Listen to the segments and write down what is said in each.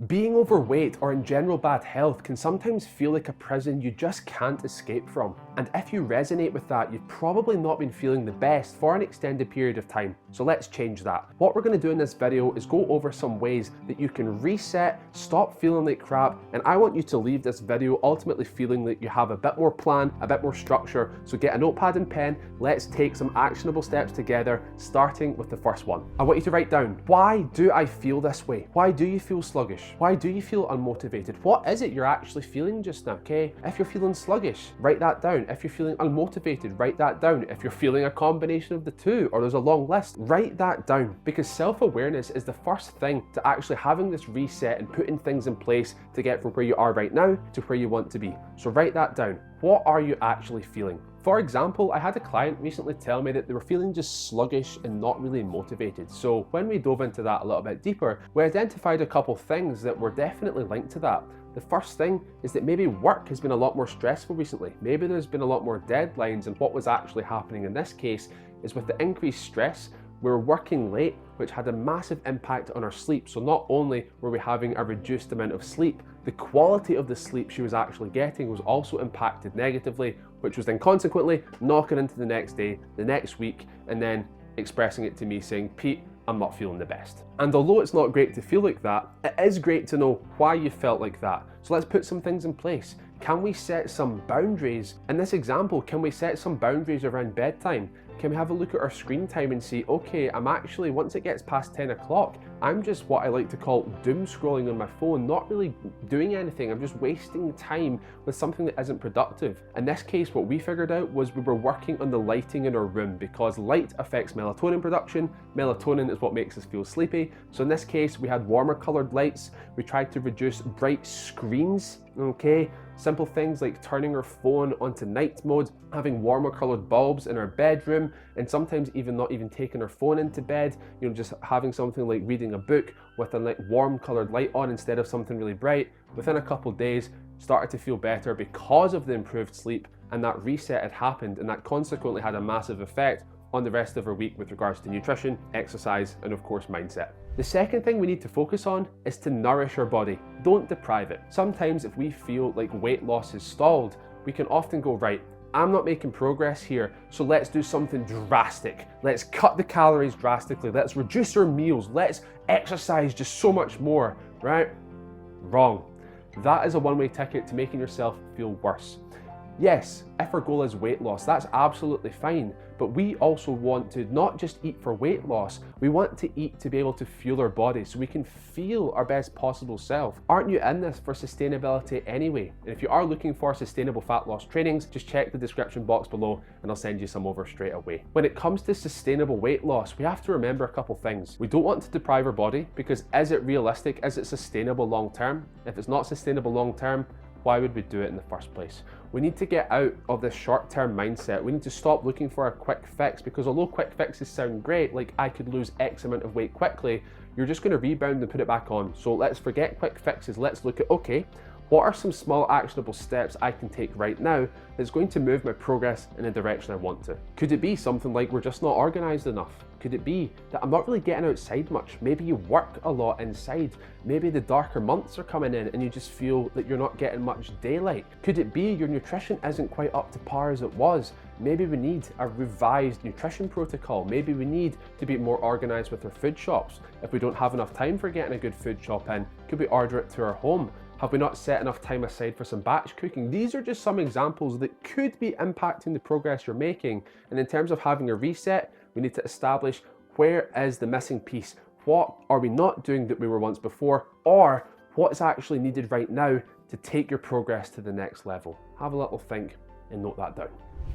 Being overweight or in general bad health can sometimes feel like a prison you just can't escape from. And if you resonate with that, you've probably not been feeling the best for an extended period of time. So let's change that. What we're going to do in this video is go over some ways that you can reset, stop feeling like crap, and I want you to leave this video ultimately feeling that you have a bit more plan, a bit more structure. So get a notepad and pen, let's take some actionable steps together, starting with the first one. I want you to write down, why do I feel this way? Why do you feel sluggish? Why do you feel unmotivated? What is it you're actually feeling just now, okay? If you're feeling sluggish, write that down. If you're feeling unmotivated, write that down. If you're feeling a combination of the two, or there's a long list, write that down, because self-awareness is the first thing to actually having this reset and putting things in place to get from where you are right now to where you want to be. So write that down. What are you actually feeling? For example, I had a client recently tell me that they were feeling just sluggish and not really motivated. So when we dove into that a little bit deeper, we identified a couple things that were definitely linked to that. The first thing is that maybe work has been a lot more stressful recently. Maybe there's been a lot more deadlines, and what was actually happening in this case is with the increased stress, we were working late, which had a massive impact on our sleep. So not only were we having a reduced amount of sleep, the quality of the sleep she was actually getting was also impacted negatively, which was then consequently knocking into the next day, the next week, and then expressing it to me saying, Pete, I'm not feeling the best. And although it's not great to feel like that, it is great to know why you felt like that. So let's put some things in place. Can we set some boundaries? In this example, can we set some boundaries around bedtime? Can we have a look at our screen time and see, okay, I'm actually, once it gets past 10 o'clock, I'm just what I like to call doom scrolling on my phone, not really doing anything. I'm just wasting time with something that isn't productive. In this case, what we figured out was we were working on the lighting in our room, because light affects melatonin production. Melatonin is what makes us feel sleepy. So in this case, we had warmer colored lights. We tried to reduce bright screens, okay? Simple things like turning our phone onto night mode, having warmer colored bulbs in our bedroom, and sometimes even not even taking our phone into bed, you know, just having something like reading a book with a like warm colored light on instead of something really bright. Within a couple of days, started to feel better because of the improved sleep, and that reset had happened, and that consequently had a massive effect on the rest of our week with regards to nutrition, exercise, and of course mindset. The second thing we need to focus on is to nourish our body. Don't deprive it. Sometimes if we feel like weight loss is stalled, we can often go, right, I'm not making progress here, so let's do something drastic. Let's cut the calories drastically. Let's reduce our meals. Let's exercise just so much more, right? Wrong. That is a one-way ticket to making yourself feel worse. Yes, if our goal is weight loss, that's absolutely fine, but we also want to not just eat for weight loss, we want to eat to be able to fuel our body so we can feel our best possible self. Aren't you in this for sustainability anyway? And if you are looking for sustainable fat loss trainings, just check the description box below and I'll send you some over straight away. When it comes to sustainable weight loss, we have to remember a couple things. We don't want to deprive our body, because is it realistic? Is it sustainable long term? If it's not sustainable long term, why would we do it in the first place? We need to get out of this short-term mindset. We need to stop looking for a quick fix, because although quick fixes sound great, like I could lose X amount of weight quickly, you're just gonna rebound and put it back on. So let's forget quick fixes. Let's look at, okay, what are some small actionable steps I can take right now that's going to move my progress in the direction I want to? Could it be something like we're just not organized enough? Could it be that I'm not really getting outside much? Maybe you work a lot inside. Maybe the darker months are coming in and you just feel that you're not getting much daylight. Could it be your nutrition isn't quite up to par as it was? Maybe we need a revised nutrition protocol. Maybe we need to be more organized with our food shops. If we don't have enough time for getting a good food shop in, could we order it to our home? Have we not set enough time aside for some batch cooking? These are just some examples that could be impacting the progress you're making. And in terms of having a reset, we need to establish where is the missing piece? What are we not doing that we were once before? Or what is actually needed right now to take your progress to the next level? Have a little think and note that down.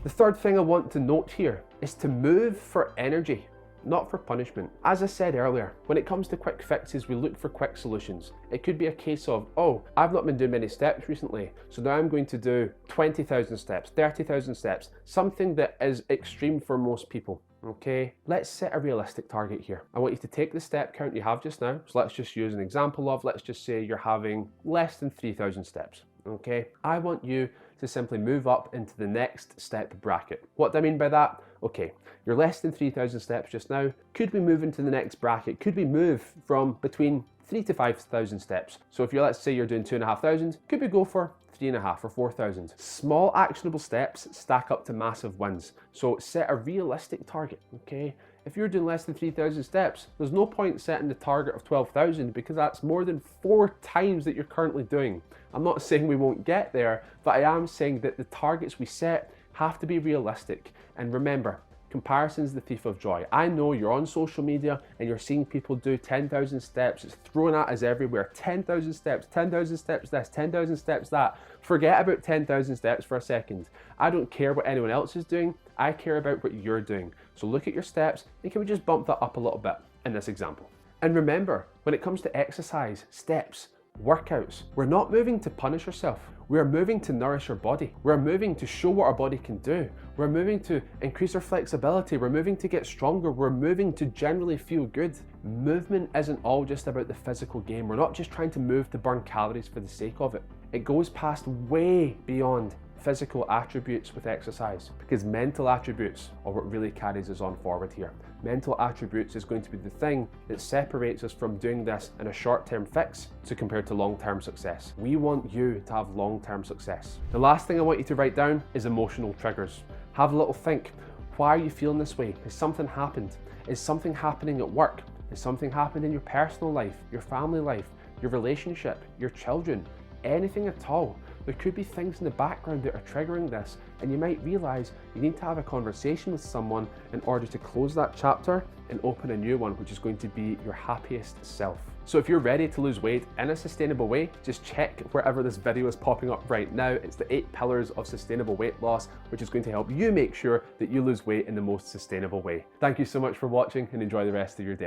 The third thing I want to note here is to move for energy, not for punishment. As I said earlier, when it comes to quick fixes, we look for quick solutions. It could be a case of, oh, I've not been doing many steps recently, so now I'm going to do 20,000 steps, 30,000 steps, something that is extreme for most people. Okay, let's set a realistic target here. I want you to take the step count you have just now. So let's just use an example of, let's just say you're having less than 3,000 steps. Okay, I want you to simply move up into the next step bracket. What do I mean by that? Okay, you're less than 3,000 steps just now. Could we move into the next bracket? Could we move from between 3,000 to 5,000 steps? So if let's say you're doing 2,500, could we go for 3,500 or 4,000? Small actionable steps stack up to massive wins. So set a realistic target, okay? If you're doing less than 3,000 steps, there's no point setting the target of 12,000 because that's more than 4 times that you're currently doing. I'm not saying we won't get there, but I am saying that the targets we set have to be realistic. And remember, comparison is the thief of joy. I know you're on social media and you're seeing people do 10,000 steps. It's thrown at us everywhere. 10,000 steps, 10,000 steps this, 10,000 steps that. Forget about 10,000 steps for a second. I don't care what anyone else is doing. I care about what you're doing. So look at your steps and can we just bump that up a little bit in this example? And remember, when it comes to exercise, steps, workouts, we're not moving to punish ourselves. We're moving to nourish our body. We're moving to show what our body can do. We're moving to increase our flexibility. We're moving to get stronger. We're moving to generally feel good. Movement isn't all just about the physical game. We're not just trying to move to burn calories for the sake of it. It goes past way beyond physical attributes with exercise, because mental attributes are what really carries us on forward here. Mental attributes is going to be the thing that separates us from doing this in a short-term fix to compared to long-term success. We want you to have long-term success. The last thing I want you to write down is emotional triggers. Have a little think. Why are you feeling this way? Has something happened? Is something happening at work? Is something happening in your personal life, your family life, your relationship, your children? Anything at all. There could be things in the background that are triggering this, and you might realize you need to have a conversation with someone in order to close that chapter and open a new one, which is going to be your happiest self. So if you're ready to lose weight in a sustainable way, just check wherever this video is popping up right now. It's the 8 pillars of sustainable weight loss, which is going to help you make sure that you lose weight in the most sustainable way. Thank you so much for watching and enjoy the rest of your day.